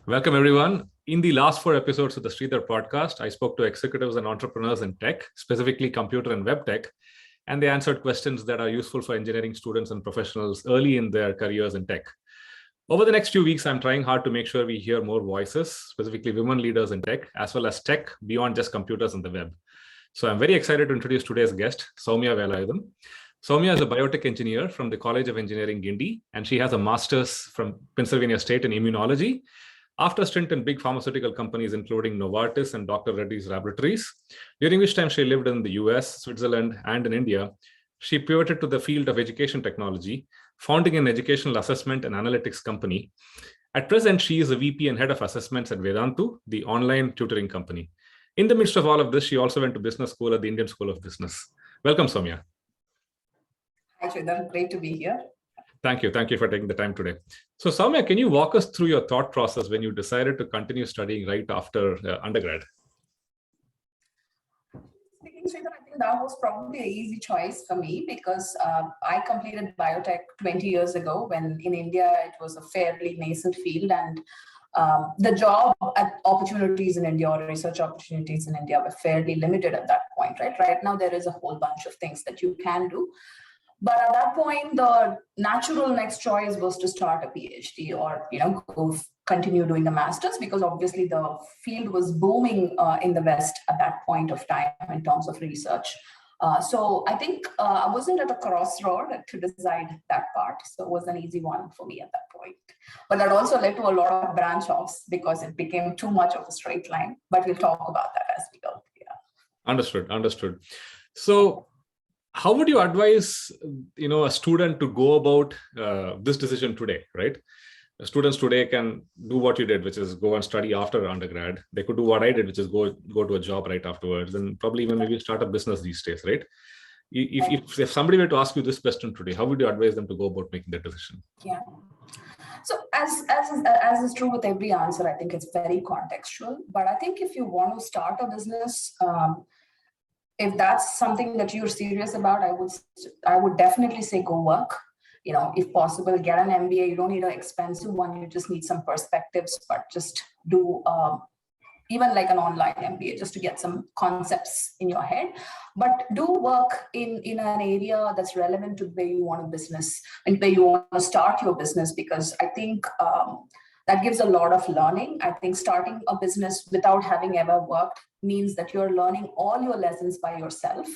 Welcome, everyone. In the last 4 episodes of the Sridhar Podcast, I spoke to executives and entrepreneurs in tech, specifically computer and web tech, and they answered questions that are useful for engineering students and professionals early in their careers in tech. Over the next few weeks, I'm trying hard to make sure we hear more voices, specifically women leaders in tech, as well as tech beyond just computers and the web. So I'm very excited to introduce today's guest, Sowmya Velayudham. Sowmya is a biotech engineer from the College of Engineering, Guindy, and she has a master's from Pennsylvania State in immunology. After a stint in big pharmaceutical companies, including Novartis and Dr. Reddy's Laboratories, during which time she lived in the US, Switzerland, and in India, she pivoted to the field of education technology, founding an educational assessment and analytics company. At present, she is a VP and head of assessments at Vedantu, the online tutoring company. In the midst of all of this, she also went to business school at the Indian School of Business. Welcome, Sowmya. Hi, Sridhar. Great to be here. Thank you. Thank you for taking the time today. So, Sowmya, can you walk us through your thought process when you decided to continue studying right after undergrad? Speaking Sridhar, I think that was probably an easy choice for me because I completed biotech 20 years ago when in India it was a fairly nascent field, and the job opportunities in India or research opportunities in India were fairly limited at that point, right? Right now, there is a whole bunch of things that you can do. But at that point, the natural next choice was to start a PhD or, continue doing a master's, because obviously the field was booming in the West at that point of time in terms of research. So I think I wasn't at a crossroad to decide that part. So it was an easy one for me at that point. But that also led to a lot of branch offs because it became too much of a straight line. But we'll talk about that as we go. Yeah. Understood. So, how would you advise, a student to go about this decision today, right? Students today can do what you did, which is go and study after undergrad. They could do what I did, which is go to a job right afterwards, and probably even maybe start a business these days, right? If somebody were to ask you this question today, how would you advise them to go about making that decision? Yeah. So as is true with every answer, I think it's very contextual. But I think if you want to start a business, if that's something that you're serious about, I would definitely say go work. If possible, get an MBA. You don't need an expensive one. You just need some perspectives, but just do even like an online MBA just to get some concepts in your head. But do work in an area that's relevant to where you want a business and where you want to start your business, because I think that gives a lot of learning. I think starting a business without having ever worked means that you're learning all your lessons by yourself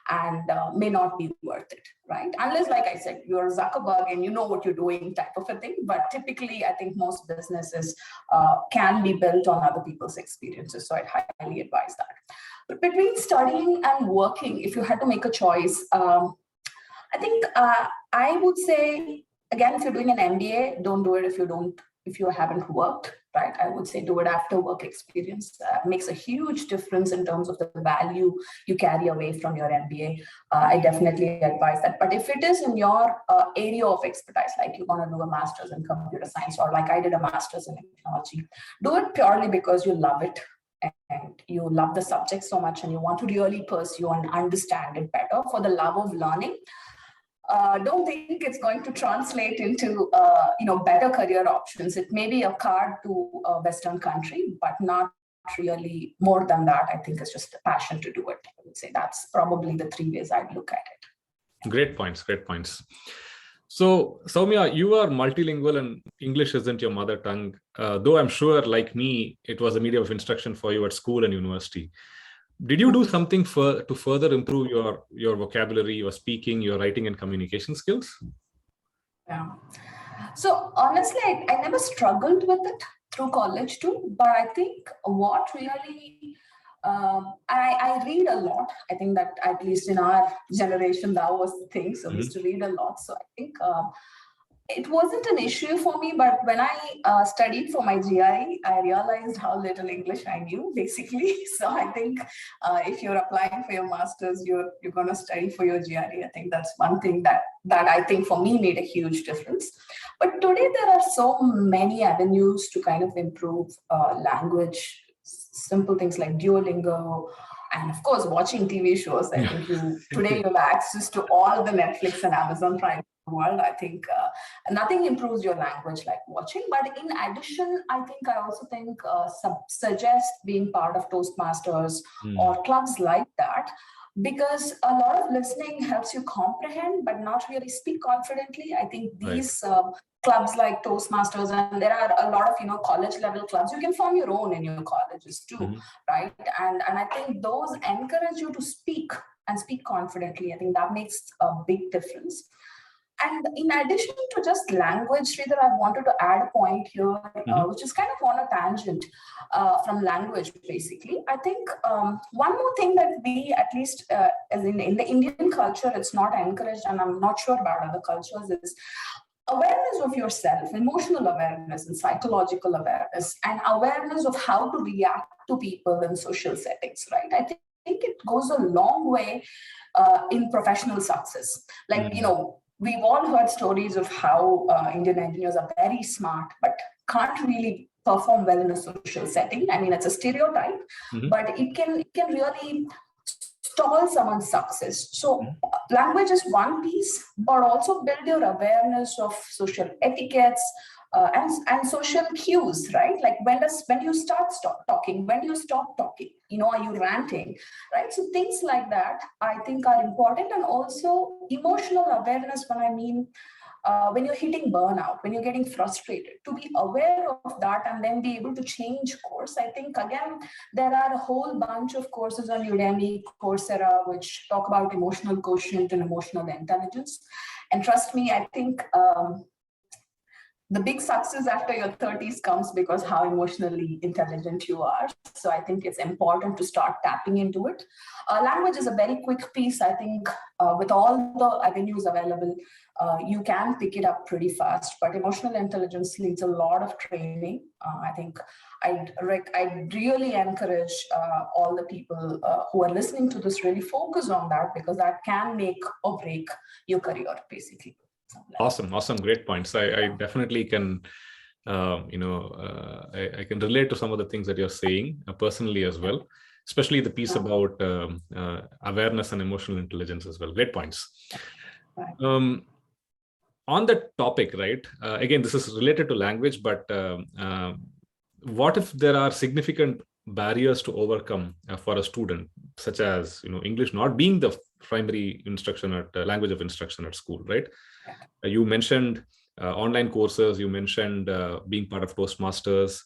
and may not be worth it, right? Unless, like I said, you're Zuckerberg and you know what you're doing type of a thing. But typically, I think most businesses can be built on other people's experiences. So I'd highly advise that. But between studying and working, if you had to make a choice, I think I would say, again, if you're doing an MBA, don't do it if you haven't worked, right? I would say do it after work experience. Makes a huge difference in terms of the value you carry away from your MBA. I definitely advise that. But if it is in your area of expertise, like you want to do a master's in computer science, or like I did a master's in technology, do it purely because you love it and you love the subject so much and you want to really pursue and understand it better for the love of learning. Don't think it's going to translate into better career options. It may be a card to a Western country, but not really more than that. I think it's just a passion to do it. I would say that's probably the 3 ways I'd look at it. Great points. So, Sowmya, you are multilingual and English isn't your mother tongue, though I'm sure, like me, it was a medium of instruction for you at school and university. Did you do something to further improve your vocabulary, your speaking, your writing and communication skills? Yeah. So honestly, I never struggled with it through college too, but I think what really, I read a lot. I think that at least in our generation, that was the thing. So we used to read a lot. So I think it wasn't an issue for me, but when I studied for my GRE, I realized how little English I knew, basically. So I think if you're applying for your master's, you're going to study for your GRE. I think that's one thing that I think for me made a huge difference. But today there are so many avenues to kind of improve language, simple things like Duolingo, and of course, watching TV shows. I think today you have access to all the Netflix and Amazon Prime world. I think nothing improves your language like watching. But in addition, I also think suggest being part of Toastmasters or clubs like that, because a lot of listening helps you comprehend, but not really speak confidently. I think these clubs like Toastmasters, and there are a lot of college level clubs. You can form your own in your colleges too, right? And I think those encourage you to speak and speak confidently. I think that makes a big difference. And in addition to just language, Sridhar, I wanted to add a point here, which is kind of on a tangent from language, basically. I think one more thing that we, at least as in the Indian culture, it's not encouraged, and I'm not sure about other cultures, is awareness of yourself, emotional awareness and psychological awareness, and awareness of how to react to people in social settings, right? I think it goes a long way in professional success. Like, we've all heard stories of how Indian engineers are very smart, but can't really perform well in a social setting. I mean, it's a stereotype, but it can really stall someone's success. So language is one piece, but also build your awareness of social etiquettes and social cues, right? Like when you start talking, when do you stop talking? Are you ranting, right? So things like that, I think, are important. And also emotional awareness, when I mean when you're hitting burnout, when you're getting frustrated, to be aware of that and then be able to change course. I think, again, there are a whole bunch of courses on Udemy, Coursera, which talk about emotional quotient and emotional intelligence. And trust me, I think the big success after your 30s comes because how emotionally intelligent you are. So I think it's important to start tapping into it. Language is a very quick piece. I think with all the avenues available, you can pick it up pretty fast. But emotional intelligence needs a lot of training. I think I'd really encourage all the people who are listening to this really focus on that, because that can make or break your career, basically. Awesome. Great points. I definitely can, I can relate to some of the things that you're saying personally as well, especially the piece about awareness and emotional intelligence as well. Great points. On the topic, right? Again, this is related to language, but what if there are significant barriers to overcome for a student, such as English not being the primary instruction at language of instruction at school, right? You mentioned online courses, you mentioned being part of Toastmasters.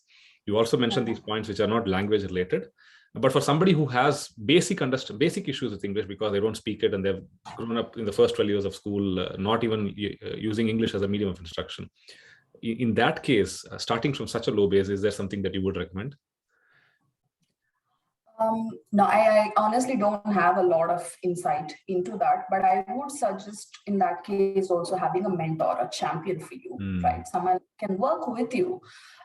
You also mentioned these points which are not language related. But for somebody who has basic issues with English because they don't speak it and they've grown up in the first 12 years of school, not even using English as a medium of instruction, in that case, starting from such a low base, is there something that you would recommend? No, I honestly don't have a lot of insight into that, but I would suggest in that case also having a mentor, a champion for you, right? Someone can work with you,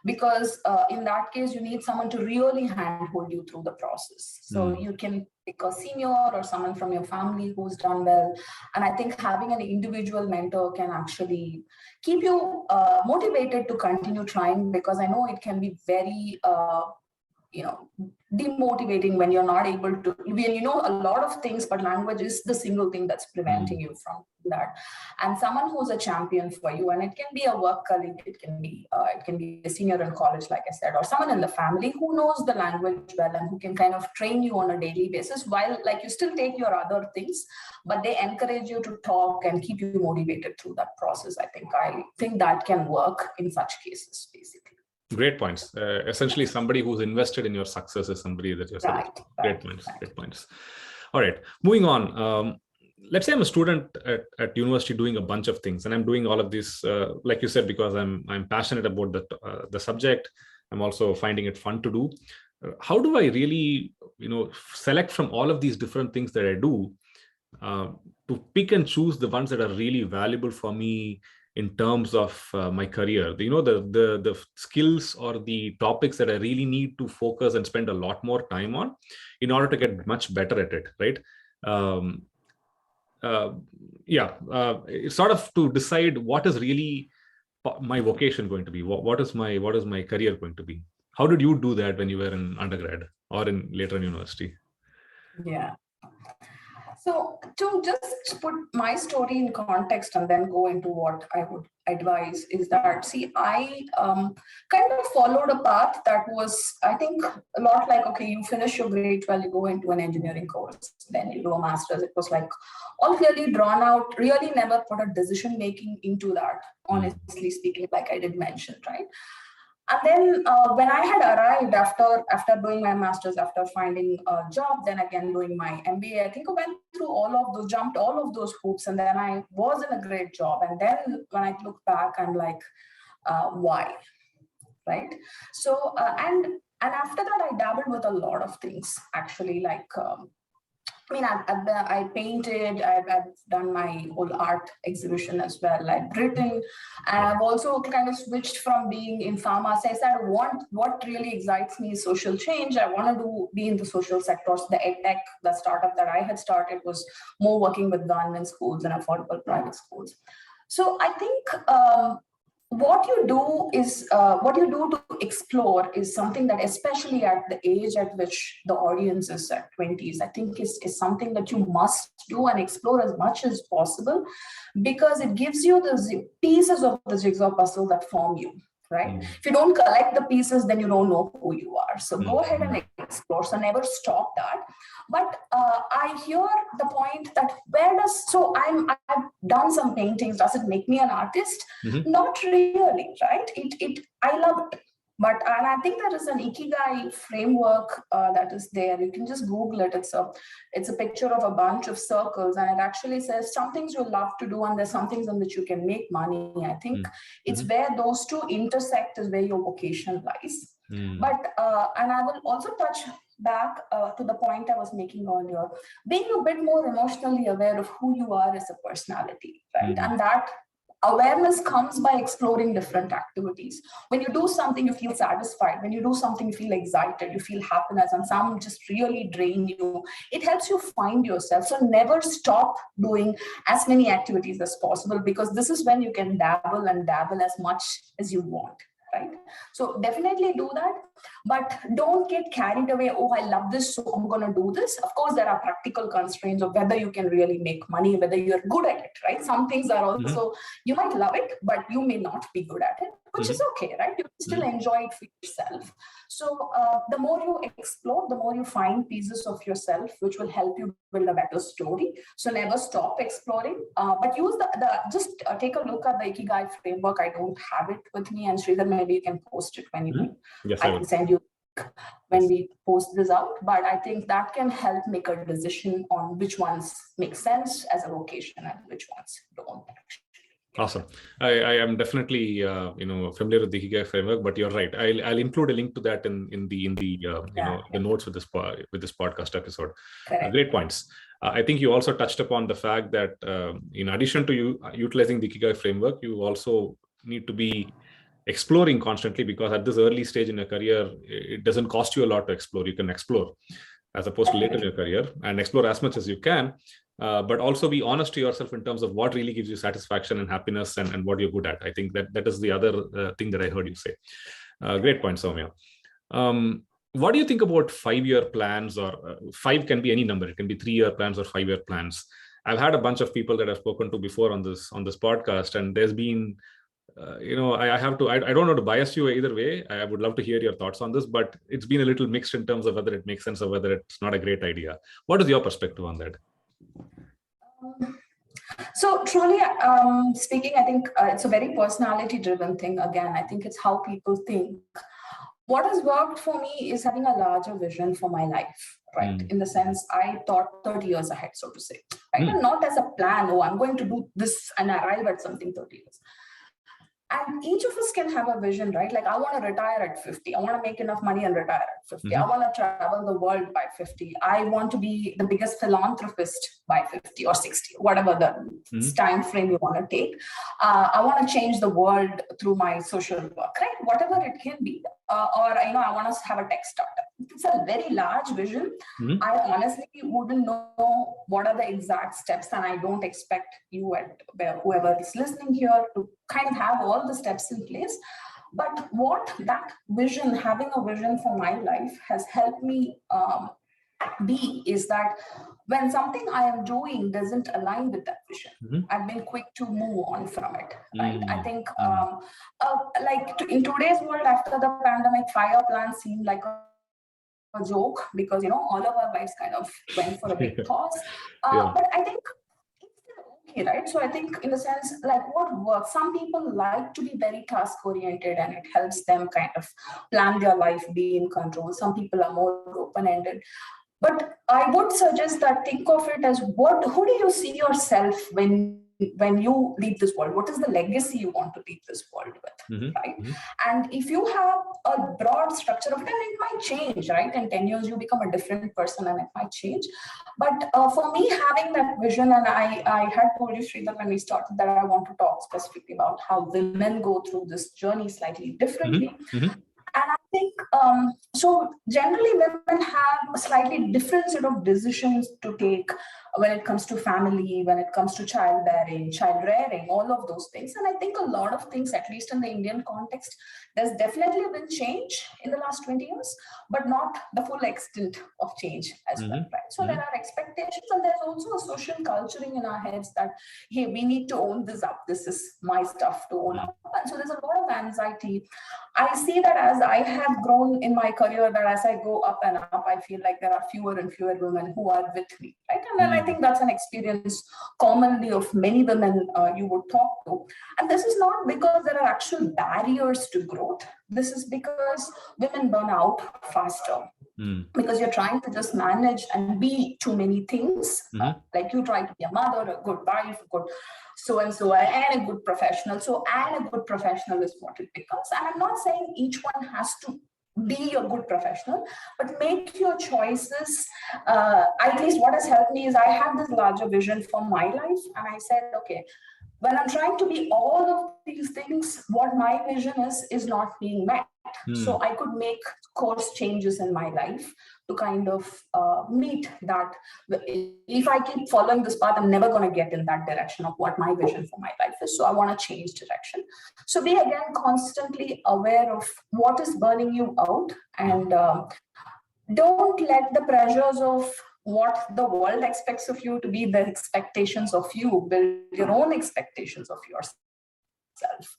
because in that case, you need someone to really handhold you through the process. So you can pick a senior or someone from your family who's done well. And I think having an individual mentor can actually keep you motivated to continue trying, because I know it can be very demotivating when you're not able to, when you know a lot of things, but language is the single thing that's preventing you from that. And someone who's a champion for you, and it can be a work colleague, it can be a senior in college, like I said, or someone in the family who knows the language well and who can kind of train you on a daily basis, while like you still take your other things, but they encourage you to talk and keep you motivated through that process. I think that can work in such cases, basically. Great points. Essentially, somebody who's invested in your success is somebody that you're Great points. All right, moving on. Let's say I'm a student at university doing a bunch of things, and I'm doing all of this, like you said, because I'm passionate about the subject. I'm also finding it fun to do. How do I really, select from all of these different things that I do to pick and choose the ones that are really valuable for me in terms of my career, the skills or the topics that I really need to focus and spend a lot more time on in order to get much better at it, right? It's sort of to decide what is really my vocation going to be. What is my career going to be? How did you do that when you were in undergrad or later in university? Yeah. So to just put my story in context and then go into what I would advise is that, see, I kind of followed a path that was, I think, a lot like, okay, you finish your grade 12, you go into an engineering course, then you do a master's. It was like all clearly drawn out, really never put a decision making into that, honestly speaking, like I did mention, right? And then when I had arrived after doing my master's, after finding a job, then again doing my MBA, I think I went through all of those, jumped all of those hoops, and then I was in a great job. And then when I look back, I'm like, why, right? So and after that, I dabbled with a lot of things actually, like. I mean, I painted, I've done my whole art exhibition as well. I've written, and I've also kind of switched from being in pharma. So I said, what really excites me is social change. I want to be in the social sectors. The EdTech, the startup that I had started was more working with government schools and affordable private schools. So I think what you do to explore is something that, especially at the age at which the audience is at 20s, I think is something that you must do and explore as much as possible, because it gives you the pieces of the jigsaw puzzle that form you, right? If you don't collect the pieces, then you don't know who you are. So go ahead and explore. So never stop that. But I hear the point that I've done some paintings. Does it make me an artist? Not really, right? I love it. And I think there is an Ikigai framework that is there. You can just Google it. It's a picture of a bunch of circles, and it actually says some things you love to do, and there's some things in which you can make money. I think it's where those two intersect is where your vocation lies. But and I will also touch back to the point I was making earlier, being a bit more emotionally aware of who you are as a personality, right? And that awareness comes by exploring different activities. When you do something, you feel satisfied. When you do something, you feel excited, you feel happiness, and some just really drain you. It helps you find yourself. So never stop doing as many activities as possible, because this is when you can dabble as much as you want. Right? So definitely do that, but don't get carried away. Oh, I love this, so I'm going to do this. Of course, there are practical constraints of whether you can really make money, whether you're good at it, right? Some things are also, you might love it, but you may not be good at it, which is okay, right? You can still enjoy it for yourself. So the more you explore, the more you find pieces of yourself, which will help you build a better story. So never stop exploring, but use just take a look at the Ikigai framework. I don't have it with me, and Sridhar, maybe you can post it when you, I can send you when we post this out. But I think that can help make a decision on which ones make sense as a vocation and which ones don't. Awesome. I am definitely familiar with the Ikigai framework, but you're right. I'll include a link to that in the the notes with this podcast episode. Great points. I think you also touched upon the fact that in addition to you utilizing the Ikigai framework, you also need to be exploring constantly, because at this early stage in your career, it doesn't cost you a lot to explore. You can explore as opposed to later in your career, and explore as much as you can. But also be honest to yourself in terms of what really gives you satisfaction and happiness, and what you're good at. I think that is the other thing that I heard you say. Great point, Sowmya. What do you think about 5-year plans? Or 5 can be any number. It can be 3-year plans or 5-year plans. I've had a bunch of people that I've spoken to before on this podcast, and there's been I don't know to bias you either way. I would love to hear your thoughts on this, but it's been a little mixed in terms of whether it makes sense or whether it's not a great idea. What is your perspective on that? So truly speaking, I think it's a very personality driven thing. Again, I think it's how people think. What has worked for me is having a larger vision for my life, right? In the sense, I thought 30 years ahead, so to say, right? And not as a plan, oh, I'm going to do this and arrive at something 30 years. And each of us can have a vision, right? Like, I want to retire at 50. I want to make enough money and retire at 50. I want to travel the world by 50. I want to be the biggest philanthropist by 50 or 60, whatever the time frame you want to take. I want to change the world through my social work, right? Whatever it can be. Or, I want to have a tech startup. It's a very large vision. I honestly wouldn't know what are the exact steps, and I don't expect you whoever is listening here to kind of have all the steps in place. But what that vision, having a vision for my life, has helped me B is that when something I am doing doesn't align with that vision, I've been quick to move on from it, right? I think in today's world after the pandemic, fire plans seem like a joke because, all of our lives kind of went for a big pause. But I think okay, right? So I think in the sense, like what works, some people like to be very task oriented and it helps them kind of plan their life, be in control. Some people are more open ended. But I would suggest that think of it as who do you see yourself when you leave this world? What is the legacy you want to leave this world with, right? And if you have a broad structure of it, it might change, right? In 10 years, you become a different person and it might change. But for me, having that vision, and I had told you, Sridhar, when we started that I want to talk specifically about how women go through this journey slightly differently. And I think, so generally women have a slightly different set of decisions to take when it comes to family, when it comes to childbearing, child rearing, all of those things. And I think a lot of things, at least in the Indian context, there's definitely been change in the last 20 years, but not the full extent of change as well, right? So there are expectations and there's also a social culturing in our heads that, hey, we need to own this up. This is my stuff to own up. And so there's a lot of anxiety. I see that as I have grown in my career, that as I go up and up, I feel like there are fewer and fewer women who are with me, right? And then I think that's an experience commonly of many women you would talk to. And this is not because there are actual barriers to growth. This is because women burn out faster. Because you're trying to just manage and be too many things. Like you try to be a mother, a good wife, a good so-and-so, and a good professional. So, and a good professional is what it becomes. And I'm not saying each one has to be a good professional, but make your choices. At least what has helped me is I have this larger vision for my life. And I said, okay, when I'm trying to be all of these things, what my vision is not being met. So I could make course changes in my life to kind of meet that. If I keep following this path, I'm never going to get in that direction of what my vision for my life is. So I want to change direction. So be again constantly aware of what is burning you out, and don't let the pressures of what the world expects of you to be the expectations of you. Build your own expectations of yourself.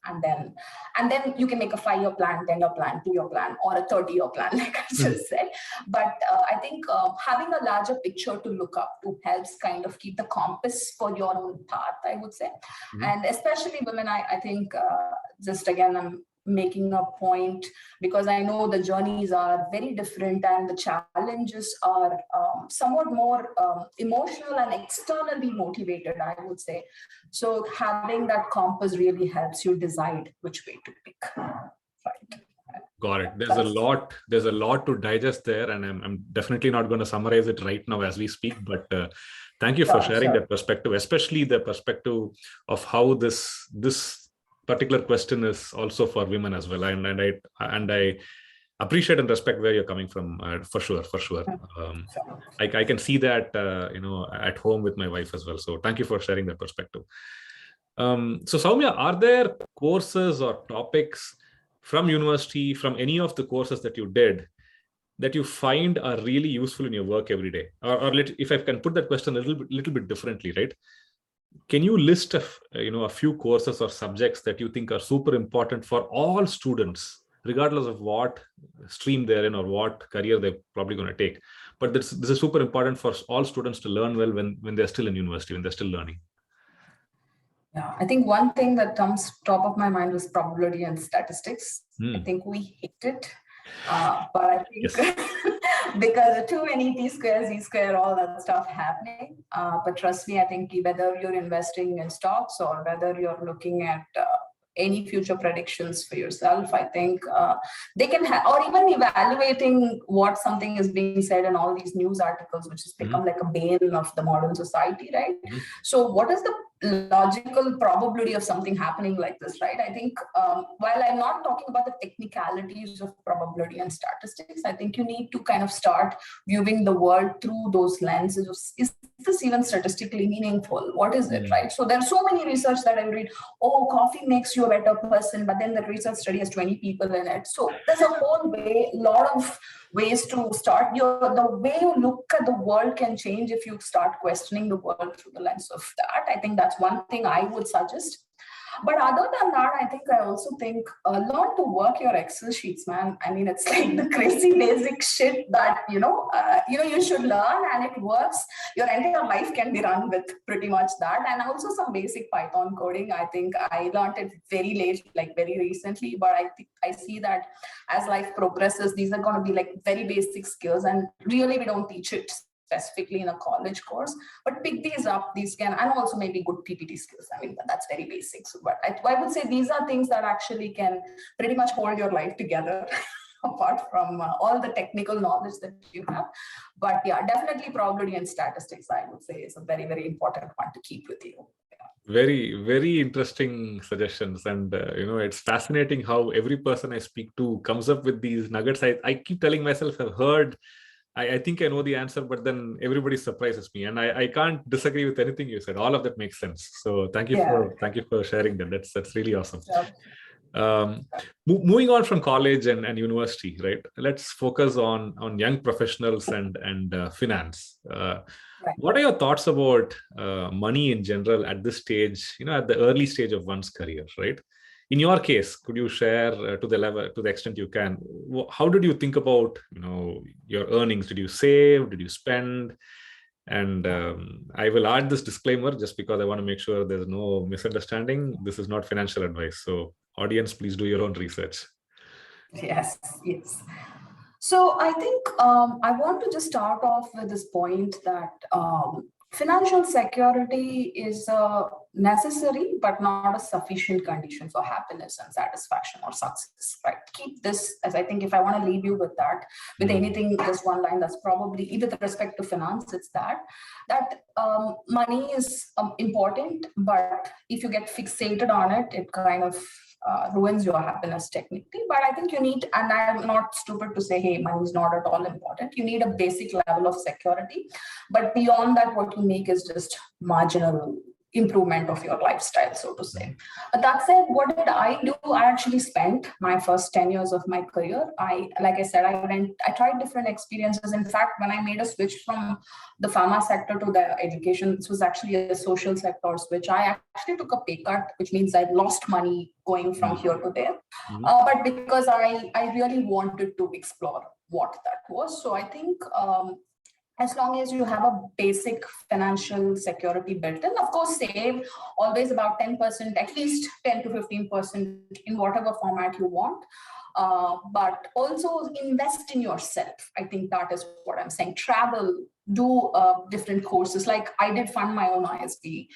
And then you can make a 5-year plan, 10-year plan, 2-year plan, or a 30-year plan, like I just said. But I think having a larger picture to look up to helps kind of keep the compass for your own path, I would say. And especially women, I think just again, I'm making a point because I know the journeys are very different and the challenges are somewhat more emotional and externally motivated, I would say. So having that compass really helps you decide which way to pick. Right. Got it. There's a lot to digest there, and I'm definitely not going to summarize it right now as we speak, but thank you for sharing that perspective, especially the perspective of how this particular question is also for women as well. And I appreciate and respect where you're coming from, for sure. I can see that at home with my wife as well. So thank you for sharing that perspective. So Sowmya, are there courses or topics from university, from any of the courses that you did, that you find are really useful in your work every day? Or if I can put that question a little bit differently, right? Can you list a few courses or subjects that you think are super important for all students, regardless of what stream they're in or what career they're probably going to take? But this is super important for all students to learn well when they're still in university, when they're still learning. Yeah, I think one thing that comes top of my mind was probability and statistics. I think we hate it. But I think because too many T square, Z square, all that stuff happening. But trust me, I think whether you're investing in stocks or whether you're looking at any future predictions for yourself, I think they can have, or even evaluating what something is being said in all these news articles, which has become like a bane of the modern society, right? So what is the logical probability of something happening like this, right? I think while I'm not talking about the technicalities of probability and statistics, I think you need to kind of start viewing the world through those lenses of, is this even statistically meaningful? What is it, right? So there's so many research that I read, oh, coffee makes you a better person, but then the research study has 20 people in it. So there's a whole way, lot of ways to start. The way you look at the world can change if you start questioning the world through the lens of that. I think that's one thing I would suggest. But other than that, I also think learn to work your Excel sheets, man. I mean, it's like the crazy basic shit that you should learn, and it works. Your entire life can be run with pretty much that, and also some basic Python coding. I think I learned it very late, like very recently. But I think I see that as life progresses, these are going to be like very basic skills, and really we don't teach it specifically in a college course, but pick these up. These can, and also maybe good PPT skills. I mean, that's very basic. So, but I would say these are things that actually can pretty much hold your life together apart from all the technical knowledge that you have. But yeah, definitely probability and statistics, I would say, is a very, very important one to keep with you. Very, very interesting suggestions. And, it's fascinating how every person I speak to comes up with these nuggets. I keep telling myself, I've heard, I think I know the answer, but then everybody surprises me, and I can't disagree with anything you said. All of that makes sense. So thank you for sharing that. That's really awesome. Yeah. Moving on from college and university, right? Let's focus on young professionals and finance. Right. What are your thoughts about money in general at this stage? At the early stage of one's career, right? In your case, could you share to the extent you can, how did you think about, your earnings? Did you save? Did you spend? And I will add this disclaimer just because I want to make sure there's no misunderstanding. This is not financial advice. So audience, please do your own research. Yes. So I think I want to just start off with this point that financial security is necessary, but not a sufficient condition for happiness and satisfaction or success, right? Keep this, as I think if I want to leave you with that, with anything, just one line, that's probably, with respect to finance, it's that money is important, but if you get fixated on it, it kind of ruins your happiness technically. But I think you need, and I'm not stupid to say, hey, money is not at all important. You need a basic level of security. But beyond that, what you make is just marginal improvement of your lifestyle, so to say. But that said, what did I do? I actually spent my first 10 years of my career. Like I said, I tried different experiences. In fact, when I made a switch from the pharma sector to the education, this was actually a social sector switch. I actually took a pay cut, which means I lost money going from here to there. But because I really wanted to explore what that was. So I think as long as you have a basic financial security built in, of course, save always about 10%, at least 10 to 15% in whatever format you want. But also invest in yourself. I think that is what I'm saying. Travel, do different courses. Like I did fund my own ISB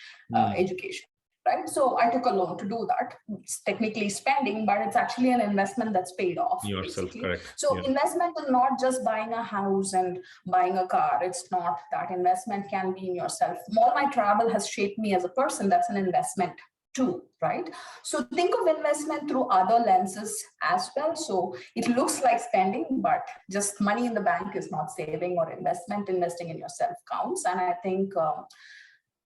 education. Right? So I took a loan to do that. It's technically spending, but it's actually an investment that's paid off. Yourself, correct. So investment is not just buying a house and buying a car. It's not that. Investment can be in yourself. All my travel has shaped me as a person. That's an investment too, right? So think of investment through other lenses as well. So it looks like spending, but just money in the bank is not saving or investment. Investing in yourself counts. And I think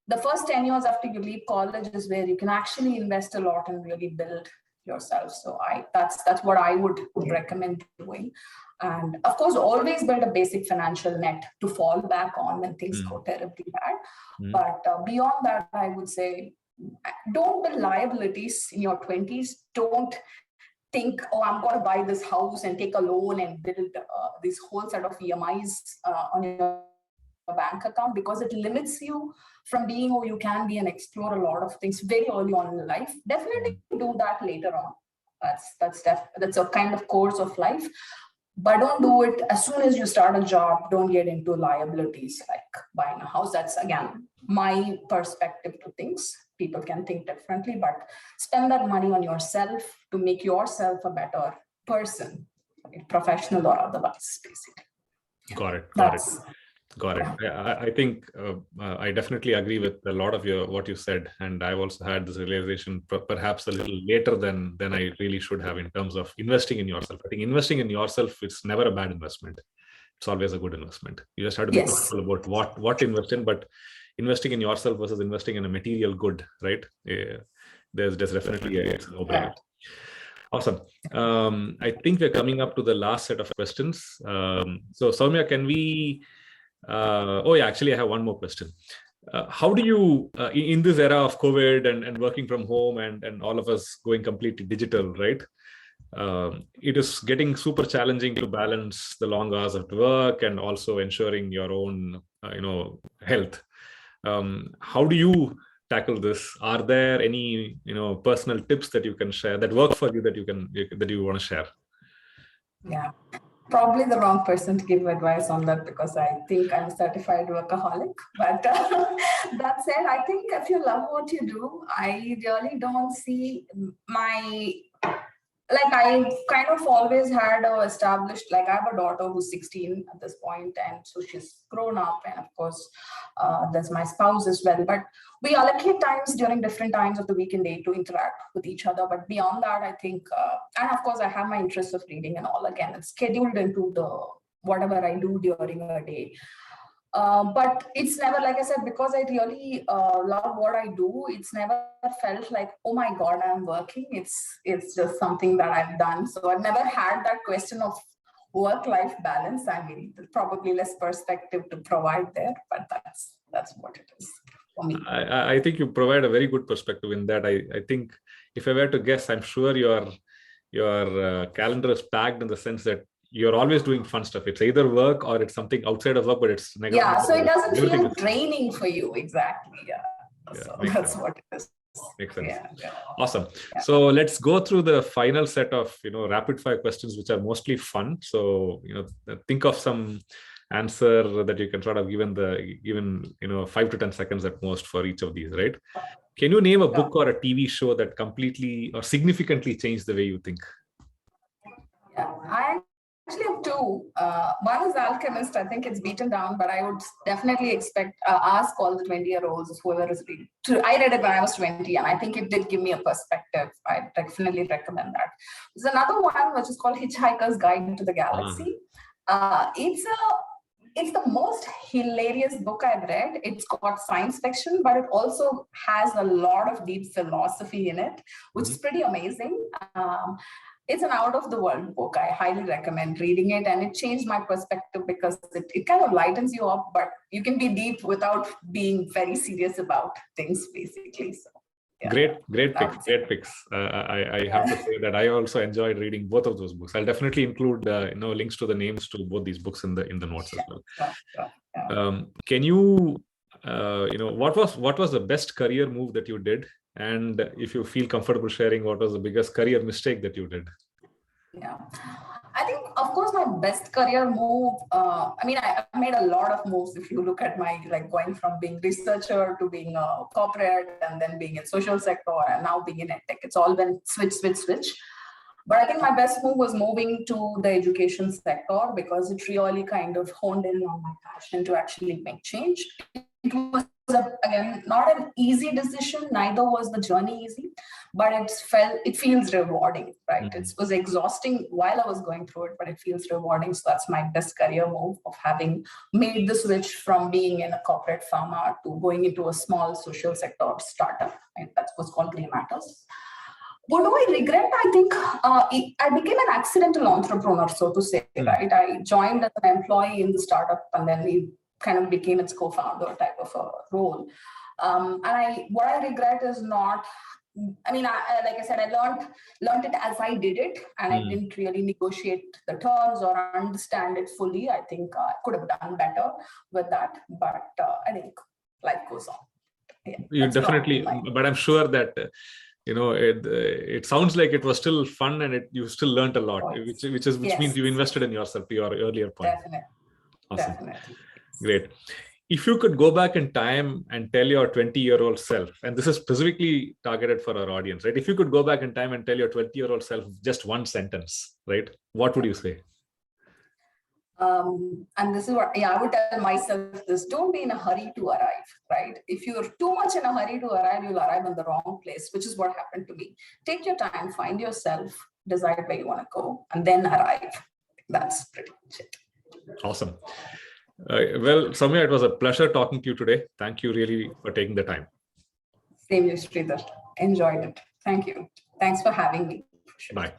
the first 10 years after you leave college is where you can actually invest a lot and really build yourself. So that's what I would recommend doing. And of course, always build a basic financial net to fall back on when things go terribly bad. But beyond that, I would say, don't build liabilities in your 20s. Don't think, oh, I'm going to buy this house and take a loan and build this whole set of EMIs on your bank account, because it limits you from being who you can be and explore a lot of things very early on in life. Definitely do that later on. That's a kind of course of life. But don't do it as soon as you start a job. Don't get into liabilities like buying a house. That's, again, my perspective to things. People can think differently, but spend that money on yourself to make yourself a better person, professional or otherwise, basically. Got it. I think I definitely agree with a lot of what you said, and I've also had this realization perhaps a little later than I really should have in terms of investing in yourself. I think investing in yourself is never a bad investment. it's always a good investment. You just have to be Yes. thoughtful about what to invest in, but investing in yourself versus investing in a material good, right? There's definitely it's a no-brainer. Awesome. I think we're coming up to the last set of questions. So Sowmya, can we? Actually, I have one more question. How do you, in this era of COVID and working from home and all of us going completely digital, right? It is getting super challenging to balance the long hours of work and also ensuring your own, health. How do you tackle this? Are there any, personal tips that you can share that work for you that you want to share? Yeah. Probably the wrong person to give advice on that, because I think I'm a certified workaholic. But that said, I think if you love what you do, I really don't see I kind of always had established, I have a daughter who's 16 at this point, and so she's grown up, and of course, there's my spouse as well. But we allocate times during different times of the week and day to interact with each other. But beyond that, I think, and of course, I have my interest of reading and all. Again, it's scheduled into the whatever I do during a day. But it's never, like I said, because I really love what I do, it's never felt like, oh my God, I'm working. It's just something that I've done. So I've never had that question of work-life balance. I mean, there's probably less perspective to provide there, but that's what it is for me. I think you provide a very good perspective in that. I think if I were to guess, I'm sure your calendar is packed in the sense that you're always doing fun stuff. It's either work or it's something outside of work, but it's negative. Yeah, so it doesn't feel draining for you. Exactly. Yeah. So that's what it is. Makes sense. Yeah. Awesome. Yeah. So let's go through the final set of rapid fire questions, which are mostly fun. So think of some answer that you can sort of given 5 to 10 seconds at most for each of these, right? Can you name a book or a TV show that completely or significantly changed the way you think? Yeah, I actually have two. One is Alchemist. I think it's beaten down, but I would definitely ask all the 20-year-olds, whoever is reading. I read it when I was 20, and I think it did give me a perspective. I definitely recommend that. There's another one which is called Hitchhiker's Guide to the Galaxy. It's the most hilarious book I've read. It's got science fiction, but it also has a lot of deep philosophy in it, which is pretty amazing. It's an out-of-the-world book. I highly recommend reading it, and it changed my perspective because it kind of lightens you up, but you can be deep without being very serious about things, basically. So, yeah. Great picks. I have to say that I also enjoyed reading both of those books. I'll definitely include links to the names to both these books in the notes as well. Yeah. Can you what was the best career move that you did? And if you feel comfortable sharing, what was the biggest career mistake that you did? Yeah, I think, of course, my best career move, I made a lot of moves. If you look at my, going from being researcher to being a corporate and then being in social sector and now being in edtech, it's all been switch. But I think my best move was moving to the education sector because it really kind of honed in on my passion to actually make change. It was, again, not an easy decision, neither was the journey easy, but it feels rewarding, right? Mm-hmm. It was exhausting while I was going through it, but it feels rewarding. So that's my best career move of having made the switch from being in a corporate pharma to going into a small social sector startup. Right? That's what's called Grey Matters. What do I regret? I think I became an accidental entrepreneur, so to say, right? I joined as an employee in the startup, and then we kind of became its co-founder type of a role. What I regret is not, like I said, I learned it as I did it, and I didn't really negotiate the terms or understand it fully. I think I could have done better with that, but I think life goes on. Yeah, you definitely, but I'm sure that it sounds like it was still fun, and you still learned a lot, which means you invested in yourself, to your earlier point. Definitely. Awesome. Definitely. Great. If you could go back in time and tell your 20-year-old self, and this is specifically targeted for our audience, right? If you could go back in time and tell your 20-year-old self just one sentence, right? What would you say? And this is what, I would tell myself this: don't be in a hurry to arrive, right? If you're too much in a hurry to arrive, you'll arrive in the wrong place, which is what happened to me. Take your time, find yourself, decide where you want to go, and then arrive. That's pretty much it. Awesome. Well, Sowmya, it was a pleasure talking to you today. Thank you really for taking the time. Same here, Sridhar. Enjoyed it. Thank you. Thanks for having me. Bye.